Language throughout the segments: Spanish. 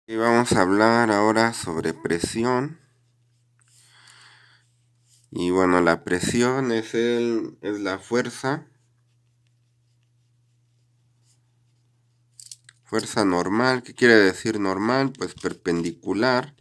Y vamos a hablar ahora sobre presión. Y bueno, la presión es la fuerza normal. ¿Qué quiere decir normal? Pues perpendicular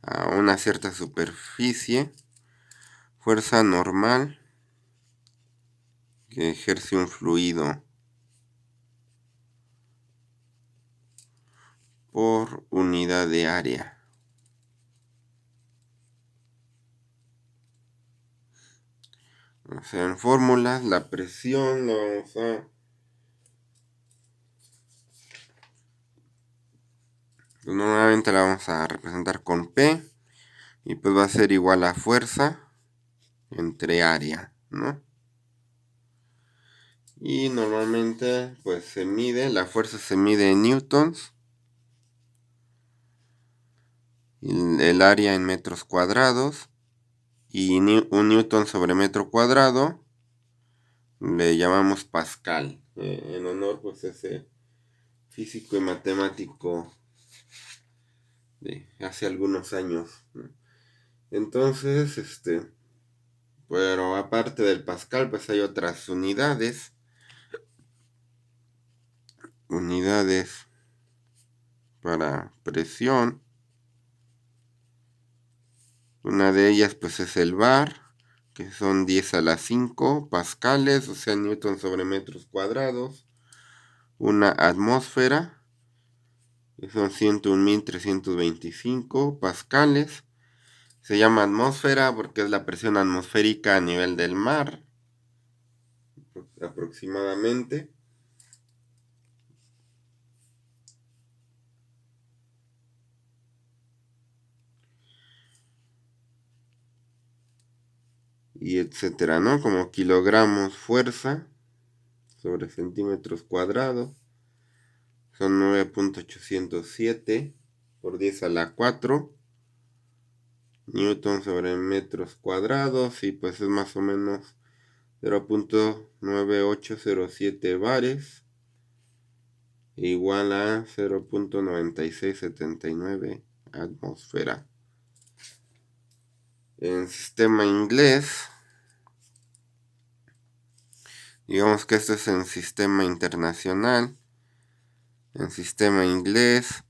a una cierta superficie. Fuerza normal que ejerce un fluido por unidad de área. O sea, en fórmulas, la presión normalmente la vamos a representar con P. Y pues va a ser igual a fuerza entre área, ¿no? Y normalmente pues la fuerza se mide en newtons, y el área en metros cuadrados, y un newton sobre metro cuadrado le llamamos pascal, en honor pues a ese físico y matemático de hace algunos años, ¿no? Entonces, pero aparte del pascal pues hay otras unidades para presión. Una de ellas pues es el bar, que son 10 a la 5 pascales, o sea, newton sobre metros cuadrados. Una atmósfera, que son 101.325 pascales. Se llama atmósfera porque es la presión atmosférica a nivel del mar, aproximadamente. Y etcétera, ¿no? Como kilogramos fuerza sobre centímetros cuadrados. Son 9.807 por 10 a la 4 newton sobre metros cuadrados, y pues es más o menos 0.9807 bares, igual a 0.9679 atmósfera. En sistema inglés, digamos que esto es en sistema internacional. En sistema inglés,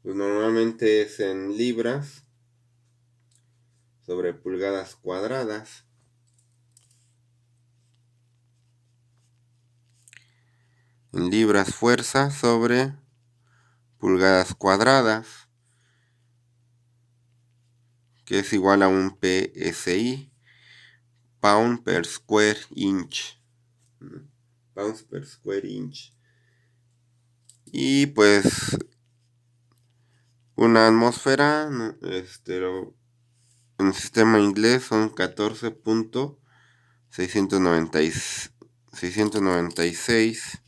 pues normalmente es en libras sobre pulgadas cuadradas. En libras fuerza sobre pulgadas cuadradas, que es igual a un PSI, pound per square inch. Pounds per square inch. Y pues una atmósfera, en sistema inglés son 14.696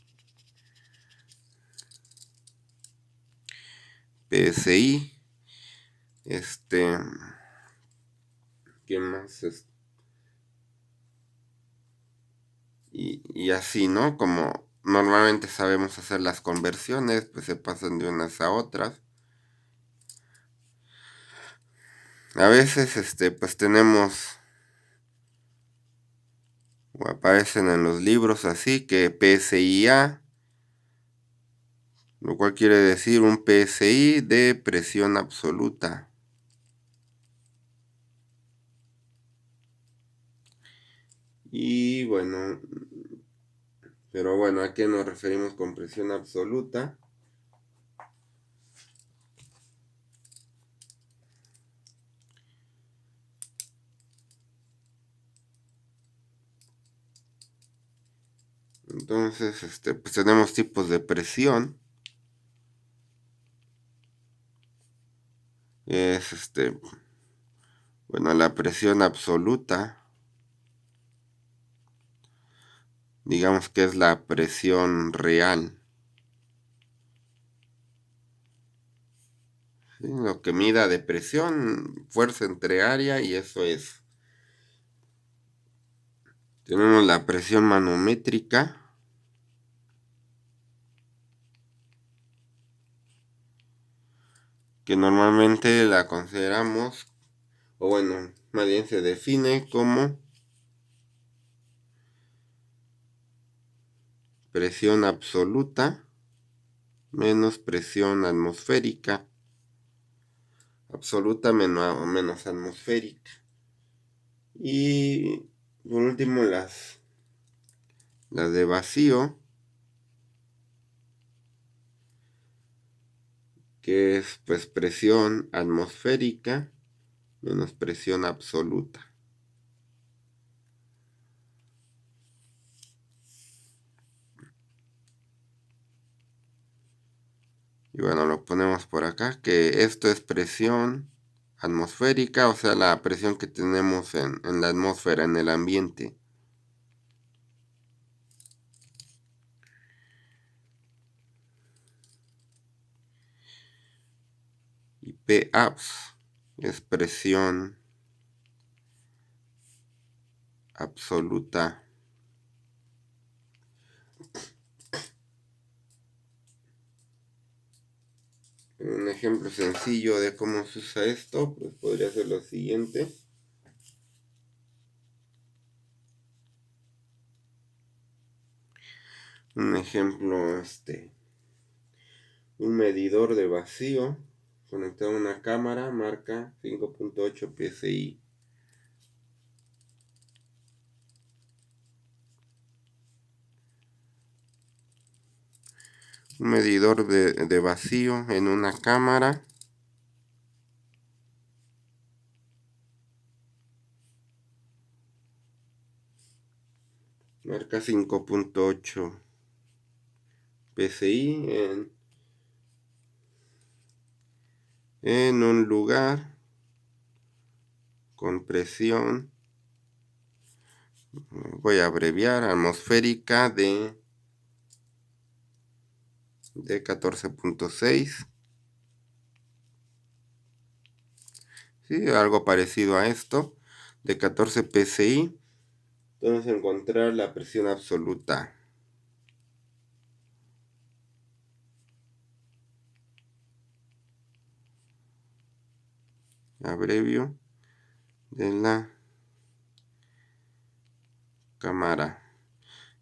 PSI. ¿Qué más? Y así, ¿no? Como normalmente sabemos hacer las conversiones, pues se pasan de unas a otras. A veces, pues tenemos, o aparecen en los libros así, que PSI-A, lo cual quiere decir un PSI de presión absoluta. Y bueno, pero bueno, ¿a qué nos referimos con presión absoluta? Entonces, pues tenemos tipos de presión. Es, bueno, la presión absoluta, digamos que es la presión real. ¿Sí? Lo que mida de presión, fuerza entre área, y eso es. Tenemos la presión manométrica, que normalmente la consideramos, o bueno, más bien se define como presión absoluta menos presión atmosférica, absoluta menos atmosférica. Y por último las de vacío, que es pues presión atmosférica menos presión absoluta. Y bueno, lo ponemos por acá, que esto es presión atmosférica, o sea, la presión que tenemos en la atmósfera, en el ambiente. Y Pabs es presión absoluta. Un ejemplo sencillo de cómo se usa esto, pues podría ser lo siguiente. Un ejemplo, un medidor de vacío conectado a una cámara marca 5.8 psi. Un medidor de vacío en una cámara marca 5.8 psi en un lugar con presión, voy a abreviar, atmosférica de 14.6. ¿Sí? Algo parecido a esto, de 14 psi. Vamos a encontrar la presión absoluta. Abrevio de la cámara.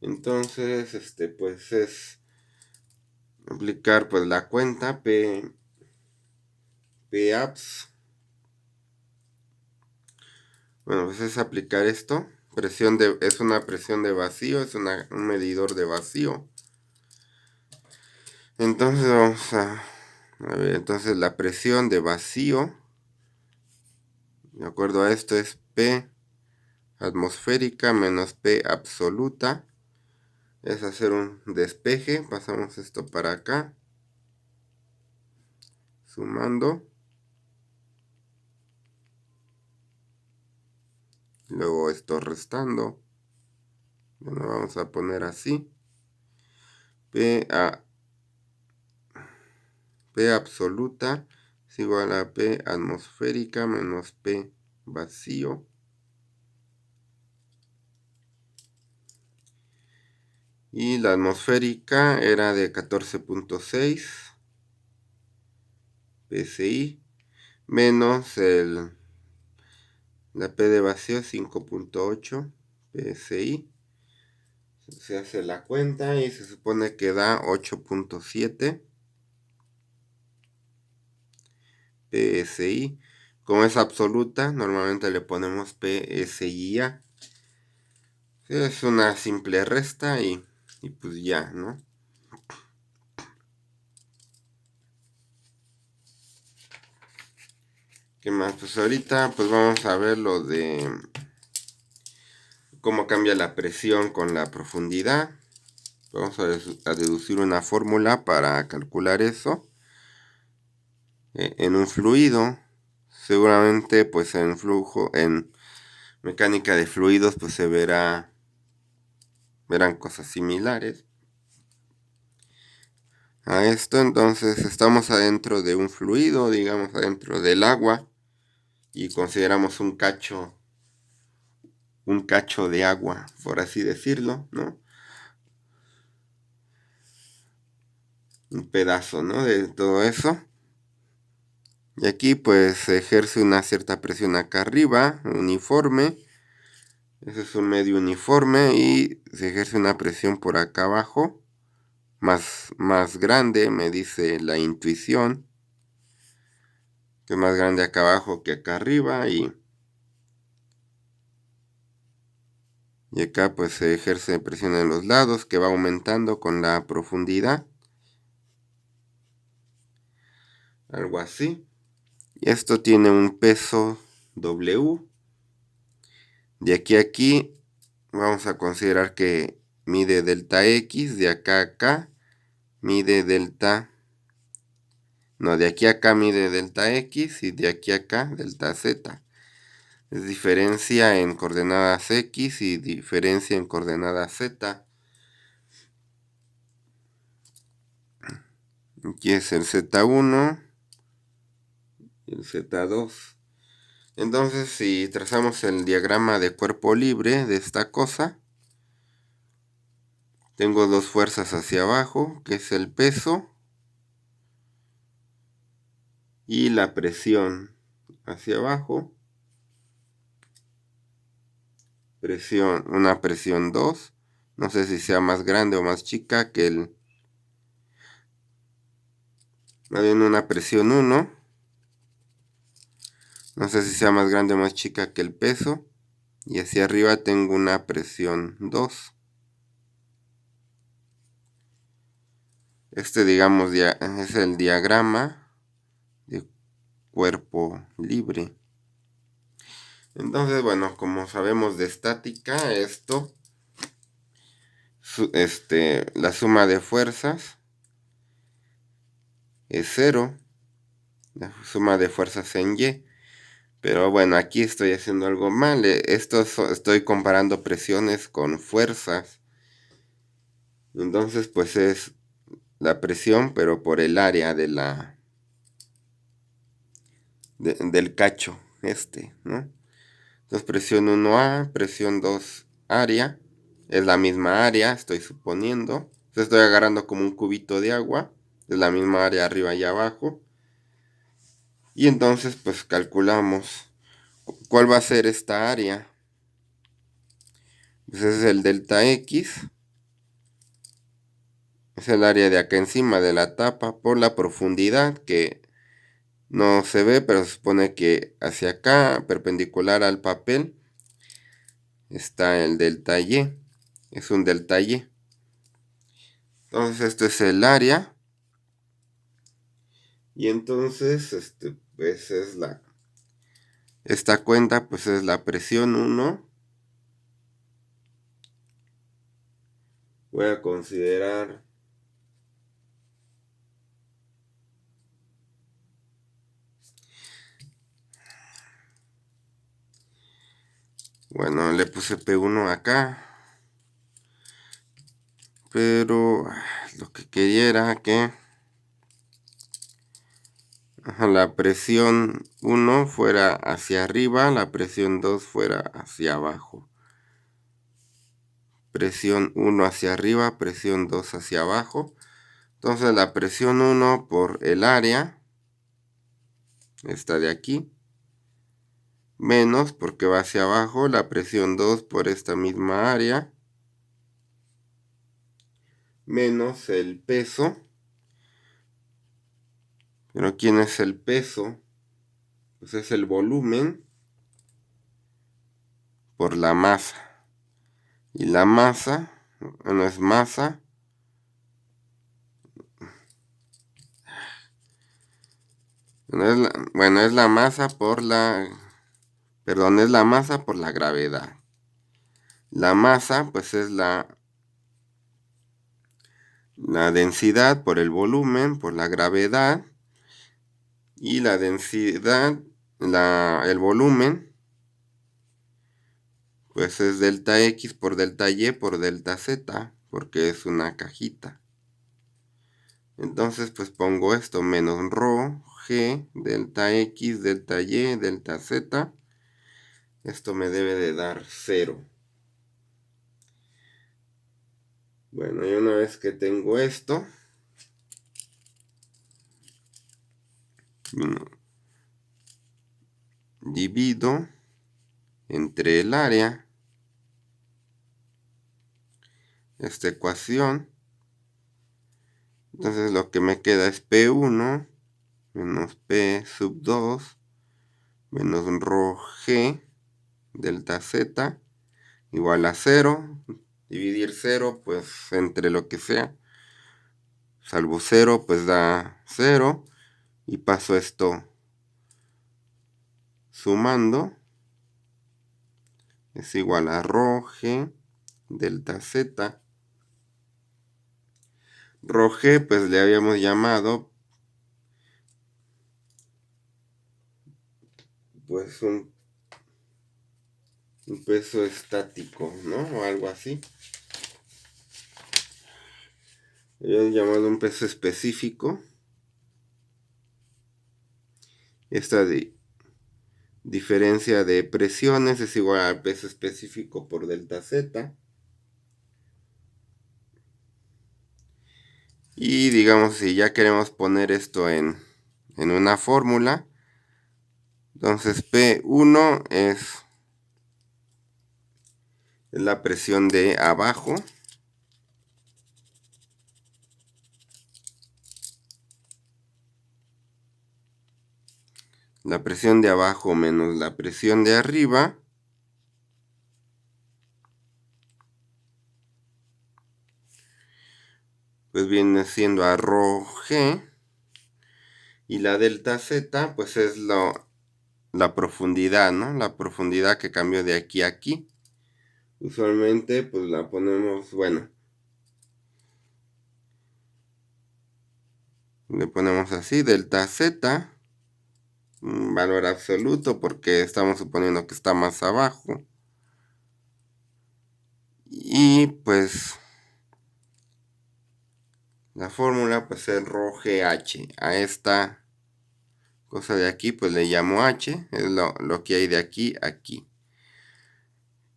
Entonces, pues es aplicar pues la cuenta Pabs. Bueno, pues es aplicar esto. Es una presión de vacío, es un medidor de vacío. Entonces vamos a ver, entonces la presión de vacío, de acuerdo a esto, es P atmosférica menos P absoluta. Es hacer un despeje, pasamos esto para acá, sumando. Luego esto restando. Bueno, vamos a poner así. P absoluta es igual a P atmosférica menos P vacío. Y la atmosférica era de 14.6 psi menos la P de vacío 5.8 psi. Se hace la cuenta y se supone que da 8.7 psi. Como es absoluta, normalmente le ponemos PSIA. Es una simple resta y pues ya, ¿no? ¿Qué más? Pues ahorita pues vamos a ver lo de cómo cambia la presión con la profundidad. Vamos a deducir una fórmula para calcular eso. En un fluido, seguramente pues en mecánica de fluidos pues verán cosas similares a esto. Entonces estamos adentro de un fluido, digamos adentro del agua, y consideramos un cacho de agua, por así decirlo, ¿no? Un pedazo, ¿no? De todo eso. Y aquí pues se ejerce una cierta presión acá arriba, uniforme. Ese es un medio uniforme y se ejerce una presión por acá abajo, más grande, me dice la intuición, que es más grande acá abajo que acá arriba y acá pues se ejerce presión en los lados que va aumentando con la profundidad. Algo así. Y esto tiene un peso W. De aquí a aquí vamos a considerar que mide delta X, de acá a acá mide delta... No, de aquí a acá mide delta X y de aquí a acá delta Z. Es diferencia en coordenadas X y diferencia en coordenadas Z. Aquí es el Z1 y el Z2. Entonces, si trazamos el diagrama de cuerpo libre de esta cosa, tengo dos fuerzas hacia abajo, que es el peso y la presión hacia abajo. Una presión 2. No sé si sea más grande o más chica que el... Más bien una presión 1. No sé si sea más grande o más chica que el peso. Y hacia arriba tengo una presión 2. Este, digamos, ya es el diagrama de cuerpo libre. Entonces, bueno, como sabemos de estática, esto, la suma de fuerzas es 0. La suma de fuerzas en Y. Pero bueno, aquí estoy haciendo algo mal. Estoy comparando presiones con fuerzas. Entonces, pues es la presión, pero por el área de del cacho, ¿no? Entonces, presión 1A, presión 2 área. Es la misma área, estoy suponiendo. Entonces, estoy agarrando como un cubito de agua. Es la misma área arriba y abajo. Y entonces, pues calculamos cuál va a ser esta área. Pues es el delta X. Es el área de acá encima de la tapa por la profundidad que no se ve, pero se supone que hacia acá, perpendicular al papel, está el delta Y. Es un delta Y. Entonces esto es el área. Y entonces, pues es esta cuenta, pues es la presión 1. Voy a considerar... Bueno, le puse P1 acá. Pero lo que quería era que la presión 1 fuera hacia arriba, la presión 2 fuera hacia abajo. Presión 1 hacia arriba, presión 2 hacia abajo. Entonces la presión 1 por el área, esta de aquí, menos porque va hacia abajo, la presión 2 por esta misma área, menos el peso. Pero ¿quién es el peso? Pues es el volumen por la masa. Y la masa, no es masa. Bueno, es la masa por la... Perdón, es la masa por la gravedad. La masa, pues es la densidad por el volumen, por la gravedad. Y la densidad, el volumen, pues es delta X por delta Y por delta Z, porque es una cajita. Entonces, pues pongo esto, menos ρ, G, delta X, delta Y, delta Z. Esto me debe de dar 0. Bueno, y una vez que tengo esto, divido entre el área esta ecuación. Entonces lo que me queda es P1 menos P sub 2 menos rho G delta Z igual a 0. Dividir 0 pues entre lo que sea, salvo 0 pues da 0. Y paso esto sumando. Es igual a rho G delta Z. Rho G pues le habíamos llamado pues un peso estático, ¿no? O algo así. Habíamos llamado un peso específico. Esta diferencia de presiones es igual al peso específico por delta Z. Y digamos, si ya queremos poner esto en una fórmula, entonces P1 es la presión de abajo. La presión de abajo menos la presión de arriba. Pues viene siendo a rho G. Y la delta Z, pues es la profundidad, ¿no? La profundidad que cambió de aquí a aquí. Usualmente, pues la ponemos, bueno, le ponemos así, delta Z, un valor absoluto porque estamos suponiendo que está más abajo. Y pues la fórmula pues es rho GH. A esta cosa de aquí pues le llamo H, es lo que hay de aquí a aquí.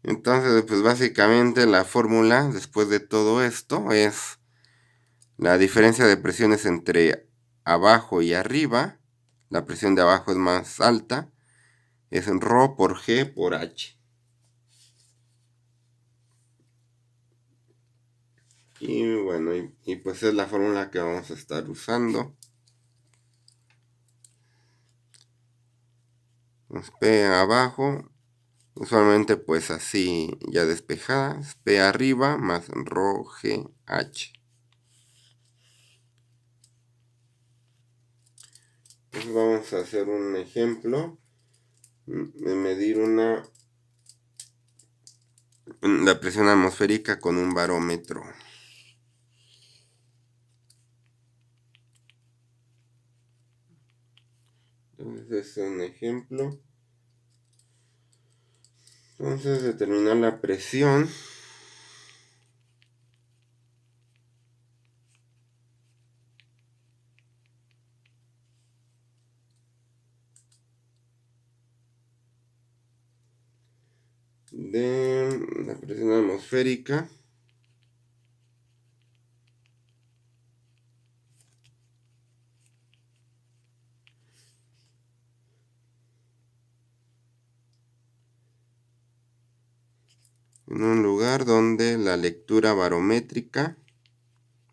Entonces pues básicamente la fórmula después de todo esto es la diferencia de presiones entre abajo y arriba. La presión de abajo es más alta. Es rho por G por H. Y bueno, y pues es la fórmula que vamos a estar usando. Pues P abajo, usualmente pues así ya despejadas. P arriba más rho GH. Pues vamos a hacer un ejemplo de medir la presión atmosférica con un barómetro. Entonces es un ejemplo. Entonces determinar la presión. De la presión atmosférica. En un lugar donde la lectura barométrica.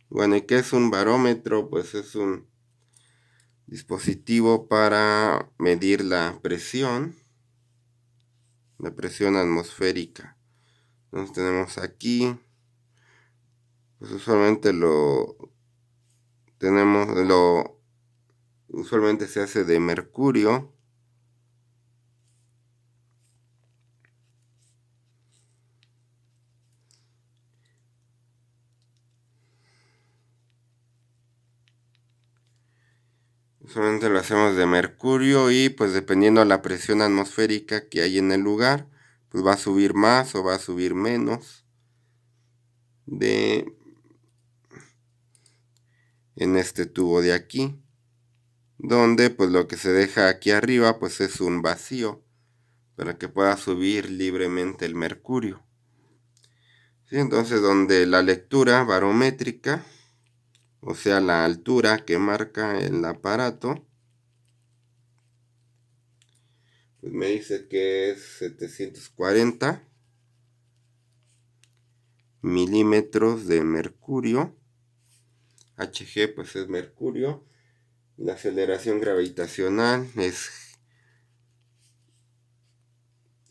Bueno, ¿y qué es un barómetro? Pues es un dispositivo para medir la presión atmosférica. Entonces tenemos aquí, pues usualmente usualmente se hace de mercurio. Usualmente lo hacemos de mercurio y pues dependiendo de la presión atmosférica que hay en el lugar, pues va a subir más o va a subir menos en este tubo de aquí, donde pues lo que se deja aquí arriba pues es un vacío para que pueda subir libremente el mercurio. ¿Sí? Entonces donde la lectura barométrica, o sea la altura que marca el aparato, pues me dice que es 740 milímetros de mercurio. Hg pues es mercurio. La aceleración gravitacional es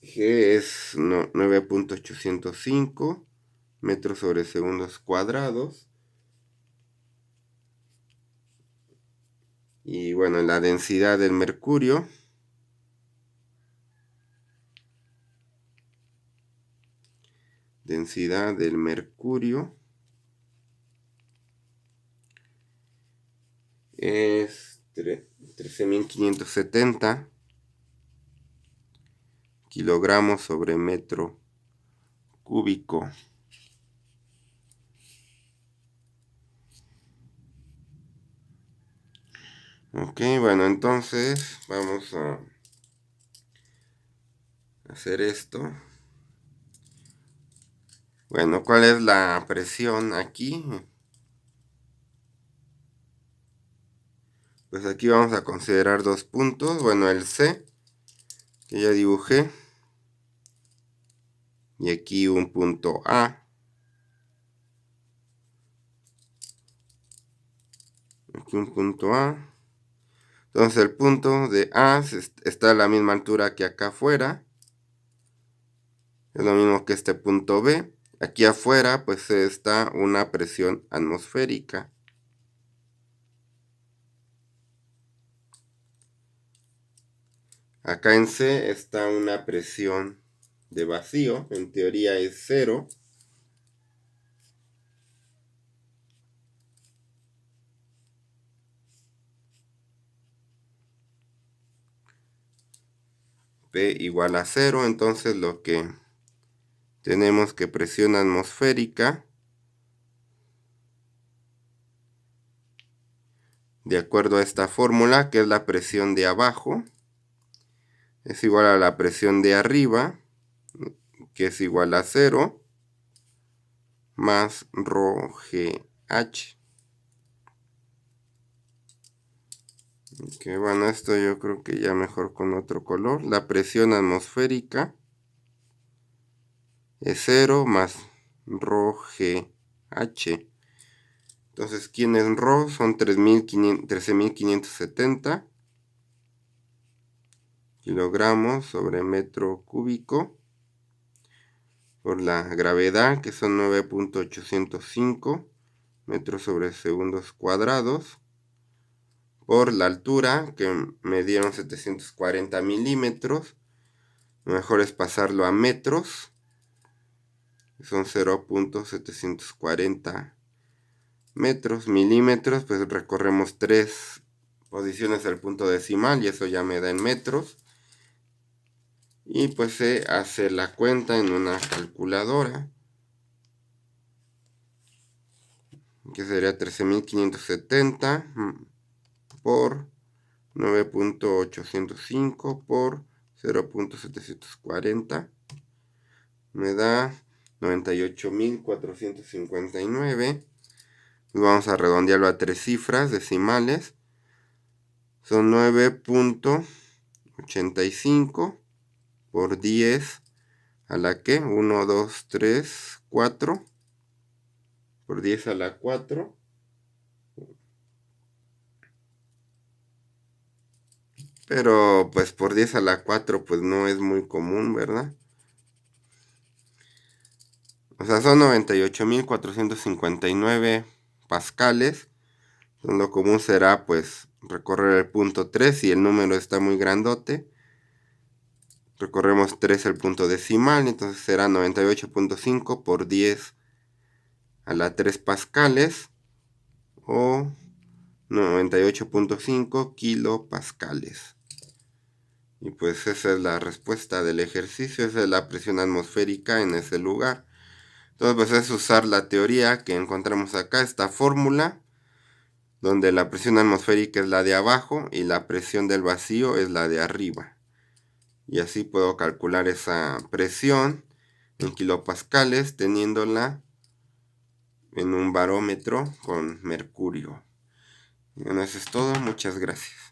G es 9.805 metros sobre segundos cuadrados. Y bueno, la densidad del mercurio es 13.570 kilogramos sobre metro cúbico. Ok, bueno, entonces vamos a hacer esto. Bueno, ¿cuál es la presión aquí? Pues aquí vamos a considerar dos puntos. Bueno, el C, que ya dibujé. Y aquí un punto A. Aquí un punto A. Entonces el punto de A está a la misma altura que acá afuera. Es lo mismo que este punto B. Aquí afuera pues está una presión atmosférica. Acá en C está una presión de vacío. En teoría es 0. P igual a 0. Entonces lo que tenemos que presión atmosférica, de acuerdo a esta fórmula, que es la presión de abajo, es igual a la presión de arriba, que es igual a 0, más ρgh. Que bueno, esto yo creo que ya mejor con otro color. La presión atmosférica es 0 más ρgh. Entonces, ¿quién es ρ? Son 13.570 kilogramos sobre metro cúbico. Por la gravedad, que son 9.805 metros sobre segundos cuadrados. Por la altura, que me dieron 740 milímetros. Lo mejor es pasarlo a metros. Son 0.740 metros. Milímetros, pues recorremos 3 posiciones del punto decimal y eso ya me da en metros. Y pues se hace la cuenta en una calculadora, que sería 13.570 por 9.805 por 0.740. Me da 98.459. Vamos a redondearlo a 3 cifras decimales. Son 9.85 por 10 a la que 1, 2, 3, 4 por 10 a la 4. Pero pues por 10 a la 4 pues no es muy común, ¿verdad? O sea, son 98.459 pascales. Lo común será pues recorrer el punto 3 si el número está muy grandote. Recorremos 3 el punto decimal, entonces será 98.5 por 10 a la 3 pascales o 98.5 kilopascales. Y pues esa es la respuesta del ejercicio, esa es la presión atmosférica en ese lugar. Entonces pues es usar la teoría que encontramos acá, esta fórmula, donde la presión atmosférica es la de abajo y la presión del vacío es la de arriba. Y así puedo calcular esa presión en kilopascales teniéndola en un barómetro con mercurio. Bueno, eso es todo. Muchas gracias.